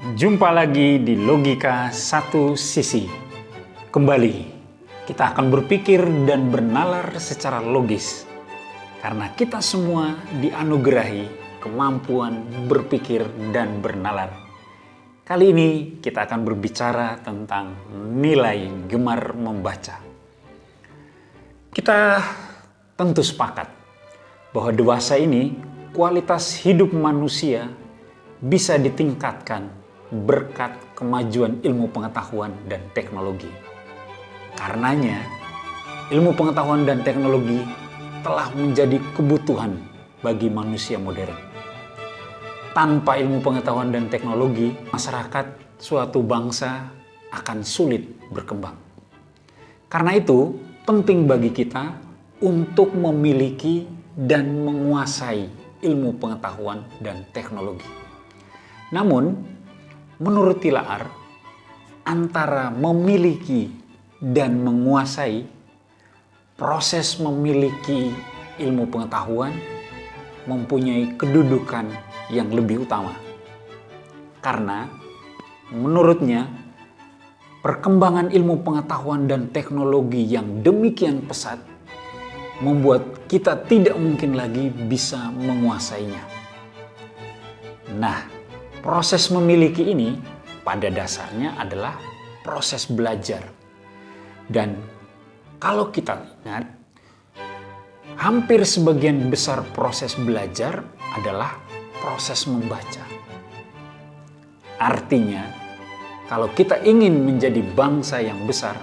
Jumpa lagi di Logika Satu Sisi. Kembali, kita akan berpikir dan bernalar secara logis. Karena kita semua dianugerahi kemampuan berpikir dan bernalar. Kali ini kita akan berbicara tentang nilai gemar membaca. Kita tentu sepakat bahwa dewasa ini kualitas hidup manusia bisa ditingkatkan berkat kemajuan ilmu pengetahuan dan teknologi. Karenanya, ilmu pengetahuan dan teknologi telah menjadi kebutuhan bagi manusia modern. Tanpa ilmu pengetahuan dan teknologi, masyarakat suatu bangsa akan sulit berkembang. Karena itu, penting bagi kita untuk memiliki dan menguasai ilmu pengetahuan dan teknologi. Namun, menurut Tilaar, antara memiliki dan menguasai, proses memiliki ilmu pengetahuan mempunyai kedudukan yang lebih utama. Karena menurutnya, perkembangan ilmu pengetahuan dan teknologi yang demikian pesat membuat kita tidak mungkin lagi bisa menguasainya. Nah, proses memiliki ini pada dasarnya adalah proses belajar. Dan kalau kita ingat, hampir sebagian besar proses belajar adalah proses membaca. Artinya, kalau kita ingin menjadi bangsa yang besar,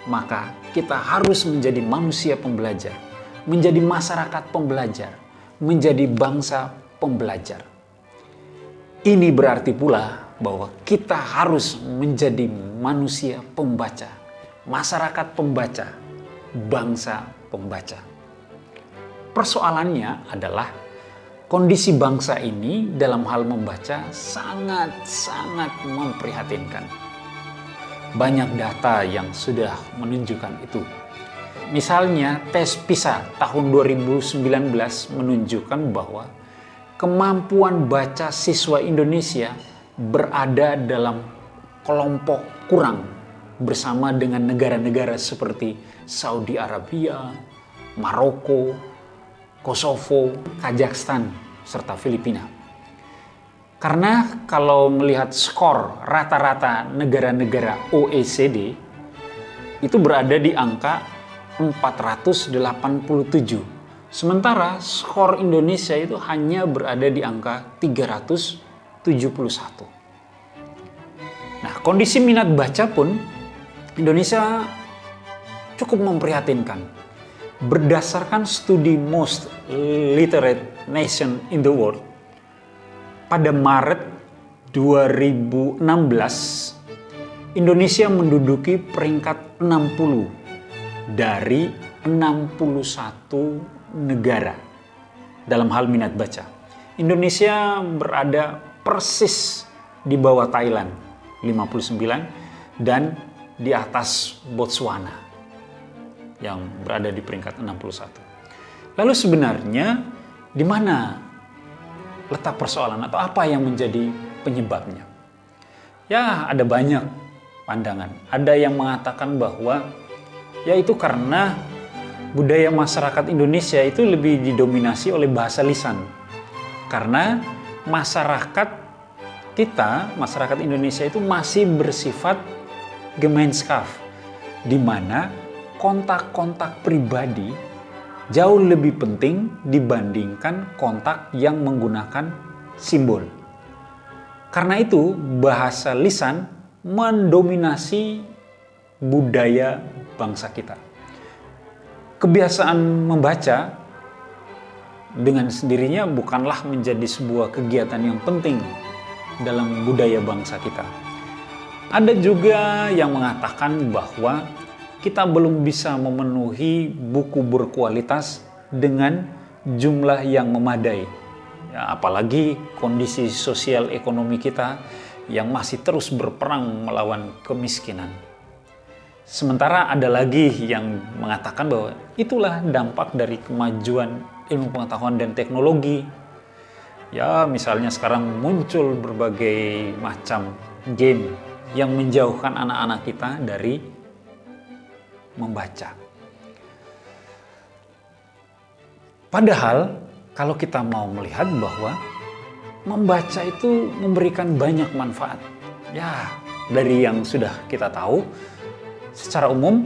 maka kita harus menjadi manusia pembelajar, menjadi masyarakat pembelajar, menjadi bangsa pembelajar. Ini berarti pula bahwa kita harus menjadi manusia pembaca, masyarakat pembaca, bangsa pembaca. Persoalannya adalah kondisi bangsa ini dalam hal membaca sangat-sangat memprihatinkan. Banyak data yang sudah menunjukkan itu. Misalnya tes PISA tahun 2019 menunjukkan bahwa kemampuan baca siswa Indonesia berada dalam kelompok kurang bersama dengan negara-negara seperti Saudi Arabia, Maroko, Kosovo, Kazakhstan, serta Filipina. Karena kalau melihat skor rata-rata negara-negara OECD itu berada di angka 487. Sementara skor Indonesia itu hanya berada di angka 371. Nah, kondisi minat baca pun Indonesia cukup memprihatinkan. Berdasarkan studi Most Literate Nation in the World, pada Maret 2016, Indonesia menduduki peringkat 60 dari 61 negara dalam hal minat baca. Indonesia berada persis di bawah Thailand 59 dan di atas Botswana yang berada di peringkat 61. Lalu sebenarnya di mana letak persoalan atau apa yang menjadi penyebabnya? Ya, ada banyak pandangan. Ada yang mengatakan bahwa ya itu karena budaya masyarakat Indonesia itu lebih didominasi oleh bahasa lisan. Karena masyarakat kita, masyarakat Indonesia itu masih bersifat Gemeenschap, di mana kontak-kontak pribadi jauh lebih penting dibandingkan kontak yang menggunakan simbol. Karena itu, bahasa lisan mendominasi budaya bangsa kita. Kebiasaan membaca dengan sendirinya bukanlah menjadi sebuah kegiatan yang penting dalam budaya bangsa kita. Ada juga yang mengatakan bahwa kita belum bisa memenuhi buku berkualitas dengan jumlah yang memadai. Ya, apalagi kondisi sosial ekonomi kita yang masih terus berperang melawan kemiskinan. Sementara ada lagi yang mengatakan bahwa itulah dampak dari kemajuan ilmu pengetahuan dan teknologi. Ya, misalnya sekarang muncul berbagai macam game yang menjauhkan anak-anak kita dari membaca. Padahal kalau kita mau melihat bahwa membaca itu memberikan banyak manfaat. Ya, dari yang sudah kita tahu, secara umum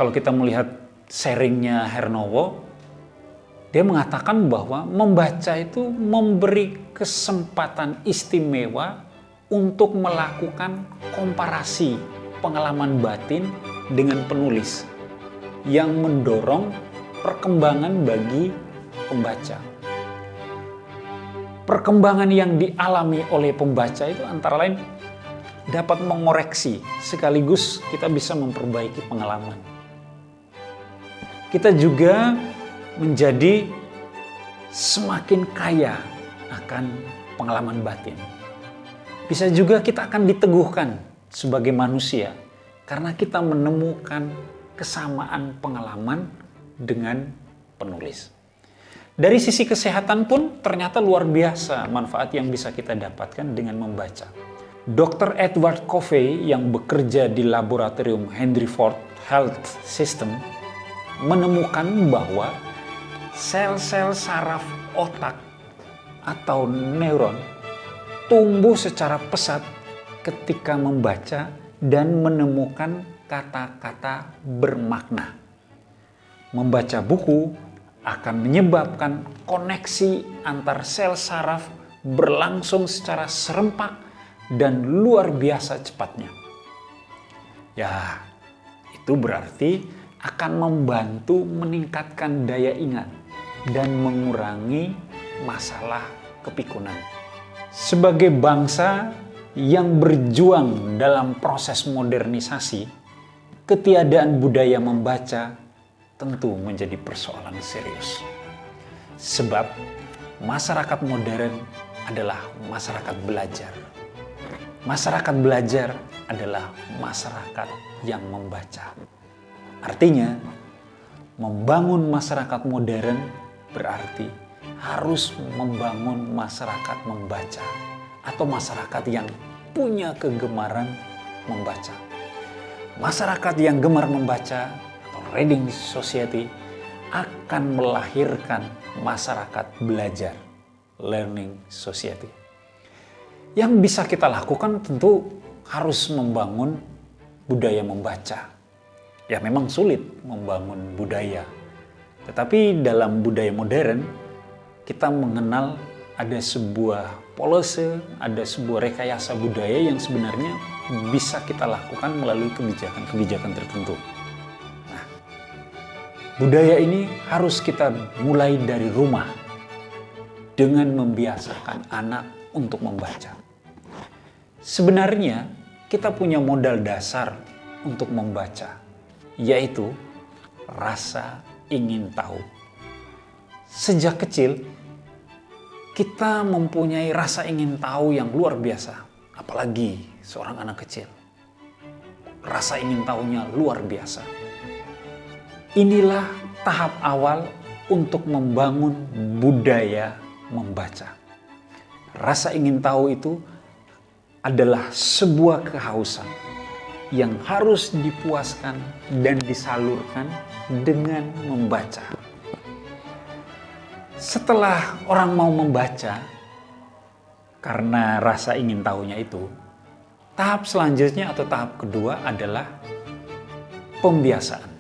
kalau kita melihat sharingnya Hernowo, dia mengatakan bahwa membaca itu memberi kesempatan istimewa untuk melakukan komparasi pengalaman batin dengan penulis yang mendorong perkembangan bagi pembaca. Perkembangan yang dialami oleh pembaca itu antara lain dapat mengoreksi, sekaligus kita bisa memperbaiki pengalaman. Kita juga menjadi semakin kaya akan pengalaman batin. Bisa juga kita akan diteguhkan sebagai manusia karena kita menemukan kesamaan pengalaman dengan penulis. Dari sisi kesehatan pun ternyata luar biasa manfaat yang bisa kita dapatkan dengan membaca. Dr. Edward Covey yang bekerja di laboratorium Henry Ford Health System menemukan bahwa sel-sel saraf otak atau neuron tumbuh secara pesat ketika membaca dan menemukan kata-kata bermakna. Membaca buku akan menyebabkan koneksi antar sel saraf berlangsung secara serempak dan luar biasa cepatnya. Ya, itu berarti akan membantu meningkatkan daya ingat dan mengurangi masalah kepikunan. Sebagai bangsa yang berjuang dalam proses modernisasi, ketiadaan budaya membaca tentu menjadi persoalan serius. Sebab masyarakat modern adalah masyarakat belajar. Masyarakat belajar adalah masyarakat yang membaca. Artinya, membangun masyarakat modern berarti harus membangun masyarakat membaca atau masyarakat yang punya kegemaran membaca. Masyarakat yang gemar membaca atau reading society akan melahirkan masyarakat belajar, learning society. Yang bisa kita lakukan tentu harus membangun budaya membaca. Ya, memang sulit membangun budaya. Tetapi dalam budaya modern, kita mengenal ada sebuah polose, ada sebuah rekayasa budaya yang sebenarnya bisa kita lakukan melalui kebijakan-kebijakan tertentu. Nah, budaya ini harus kita mulai dari rumah dengan membiasakan anak untuk membaca. Sebenarnya kita punya modal dasar untuk membaca, yaitu rasa ingin tahu. Sejak kecil, kita mempunyai rasa ingin tahu yang luar biasa, apalagi seorang anak kecil. Rasa ingin tahunya luar biasa. Inilah tahap awal untuk membangun budaya membaca. Rasa ingin tahu itu adalah sebuah kehausan yang harus dipuaskan dan disalurkan dengan membaca. Setelah orang mau membaca, karena rasa ingin tahunya itu, tahap selanjutnya atau tahap kedua adalah pembiasaan.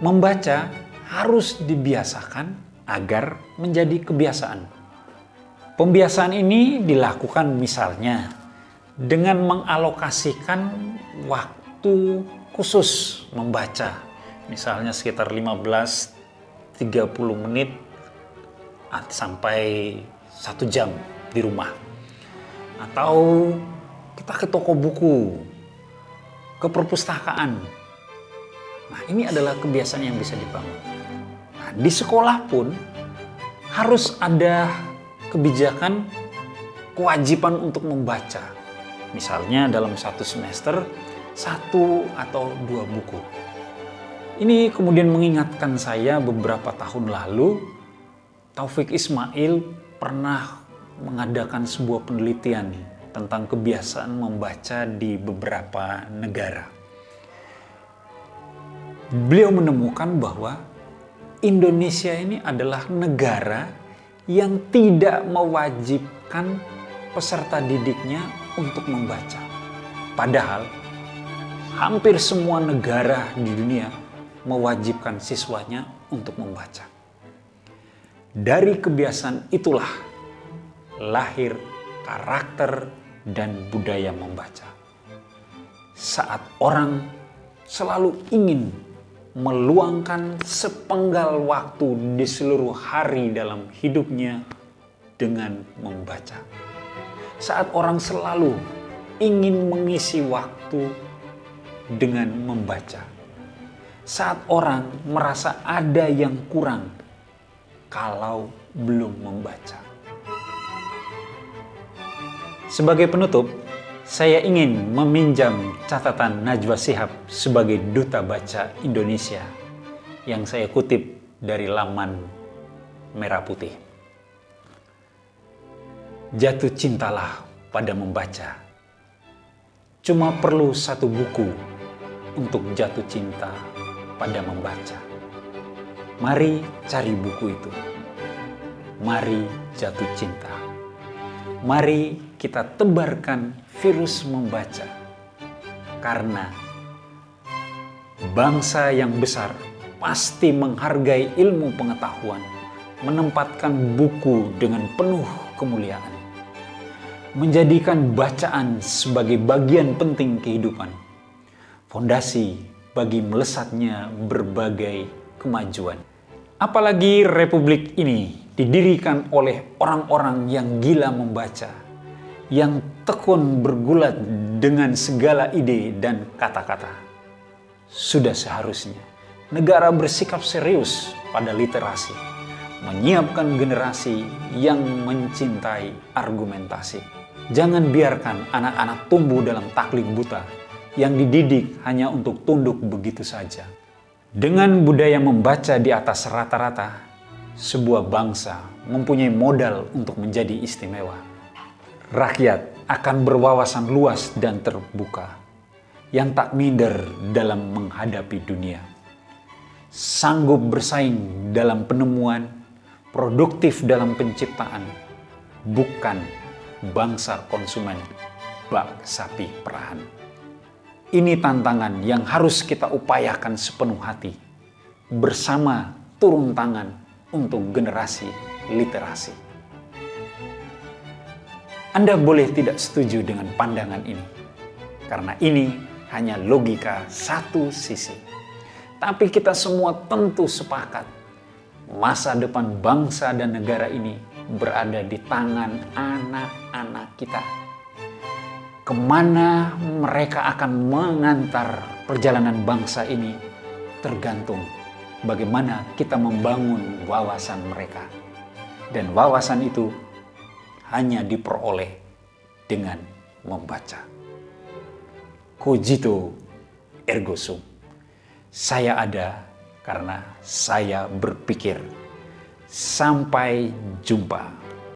Membaca harus dibiasakan agar menjadi kebiasaan. Pembiasaan ini dilakukan misalnya dengan mengalokasikan waktu khusus membaca. Misalnya sekitar 15-30 menit sampai 1 jam di rumah. Atau kita ke toko buku, ke perpustakaan. Nah, ini adalah kebiasaan yang bisa dibangun. Nah, di sekolah pun harus ada kebijakan kewajiban untuk membaca. Misalnya dalam 1 semester 1 atau 2 buku. Ini kemudian mengingatkan saya beberapa tahun lalu Taufik Ismail pernah mengadakan sebuah penelitian tentang kebiasaan membaca di beberapa negara. Beliau menemukan bahwa Indonesia ini adalah negara yang tidak mewajibkan peserta didiknya untuk membaca. Padahal hampir semua negara di dunia mewajibkan siswanya untuk membaca. Dari kebiasaan itulah lahir karakter dan budaya membaca. Saat orang selalu ingin meluangkan sepenggal waktu di seluruh hari dalam hidupnya dengan membaca. Saat orang selalu ingin mengisi waktu dengan membaca. Saat orang merasa ada yang kurang kalau belum membaca. Sebagai penutup, saya ingin meminjam catatan Najwa Shihab sebagai Duta Baca Indonesia yang saya kutip dari laman Merah Putih. Jatuh cintalah pada membaca. Cuma perlu satu buku untuk jatuh cinta pada membaca. Mari cari buku itu. Mari jatuh cinta. Mari kita tebarkan virus membaca. Karena bangsa yang besar pasti menghargai ilmu pengetahuan, menempatkan buku dengan penuh kemuliaan, menjadikan bacaan sebagai bagian penting kehidupan, fondasi bagi melesatnya berbagai kemajuan. Apalagi republik ini didirikan oleh orang-orang yang gila membaca, yang tekun bergulat dengan segala ide dan kata-kata. Sudah seharusnya negara bersikap serius pada literasi, menyiapkan generasi yang mencintai argumentasi. Jangan biarkan anak-anak tumbuh dalam taklid buta yang dididik hanya untuk tunduk begitu saja. Dengan budaya membaca di atas rata-rata, sebuah bangsa mempunyai modal untuk menjadi istimewa. Rakyat akan berwawasan luas dan terbuka, yang tak minder dalam menghadapi dunia. Sanggup bersaing dalam penemuan, produktif dalam penciptaan, bukan bangsa konsumen bak sapi perahan. Ini tantangan yang harus kita upayakan sepenuh hati, bersama turun tangan untuk generasi literasi. Anda boleh tidak setuju dengan pandangan ini, karena ini hanya logika satu sisi. Tapi kita semua tentu sepakat, masa depan bangsa dan negara ini berada di tangan anak-anak kita. Kemana mereka akan mengantar perjalanan bangsa ini tergantung bagaimana kita membangun wawasan mereka. Dan wawasan itu hanya diperoleh dengan membaca. Cogito ergo sum. Saya ada karena saya berpikir. Sampai jumpa.